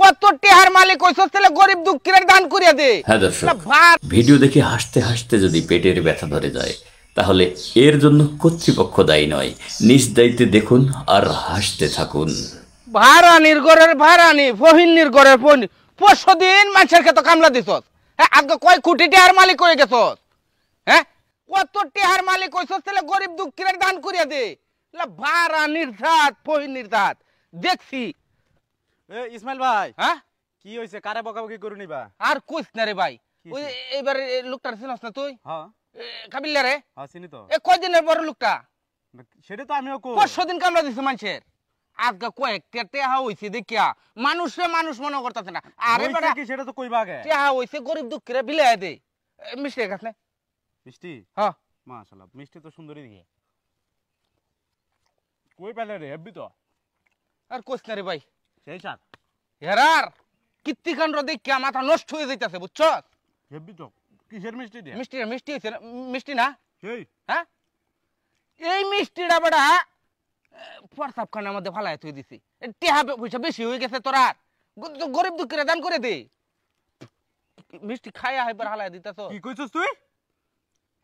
কত টিহার মালিক কইছস তাহলে গরিব দুঃখীর দান করিয়া দে। হ্যাঁ দর্শক, ভিডিও দেখে হাসতে হাসতে যদি পেটের ব্যথা ধরে যায় তাহলে এর জন্য কর্তৃপক্ষ দায়ী নয়। নিজ দায়িত্বে দেখুন আর হাসতে থাকুন। ভাড়ানির ঘরের ভাড়ানি, ফহিনীর ঘরের ফহিনী, ৫০০ দিন মানুষের ক্ষেত্রে কামলা দিছস। হ্যাঁ, আজকে কয় কোটি টিহার মালিক হয়ে গেছস। হ্যাঁ, কত টিহার মালিক কইছস তাহলে গরিব দুঃখীর দান করিয়া দে। ভাড়ানির ধাত, ফহিনীর ধাত দেখছি। ইসমাইল ভাই, হ্যাঁ কি হইছে? কারে বকাবকি করু নিবা? আর কইছ না রে ভাই, ওই এবারে লোকটার চিনস না তুই? হ্যাঁ কাবিল্লা রে। হ্যাঁ চিনি তো। কয়দিনের বড় লোকটা? সেটা তো আমিও কই। ৫০০ দিন কামলা দিছে মানুষের। আজকে কয়েকটা টেহা হইছে দেখিয়া মানুষে মানুষ মনে করতেছে না। আরে বেটা কি সেটা তো কইবা আগে। টেহা হইছে গরিব দুঃখীরে বিলাই দে। মিষ্টি খাস না? মিষ্টি? হ্যাঁ মাশাআল্লাহ, মিষ্টি তো সুন্দরই দিকে। কই পেলে রে? হেব্বি তো। আর কইছ না রে ভাই, সেই সাত হেরার কীর্তিকাণ্ড দেখিয়া মাথা নষ্ট হয়ে যাইতাছে, বুঝছস? হেব্বি তো। কিসের মিষ্টি দে? মিষ্টি মিষ্টি হইছে না? মিষ্টি না? সেই হ্যাঁ, এই মিষ্টিটা বেটা প্রস্তাব খানার মধ্যে ফালাই তুই দিছি। টেহা পয়সা বেশি হয়ে গেছে তোরা, গরিব দুঃখীরা দান করে দে। মিষ্টি খাইয়া হাইবার হালাই দিতাছ। কি কইছস তুই?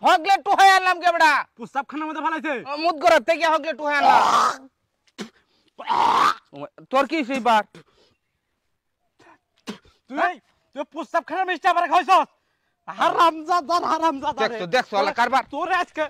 হগলে টুহাই আনলাম কে বেটা, প্রস্তাব খানার মধ্যে ফালাইছে। মুদ গরাত থেকে হগলে টুহাই আনলাম। তোর কি সেইবার? তুই প্রস্তাব খানার মিষ্টি আবার খাইছস? হারামজাদা, হারামজাদা। দেখছো দেখছো আল্লাহ কারবার। তোর আজকে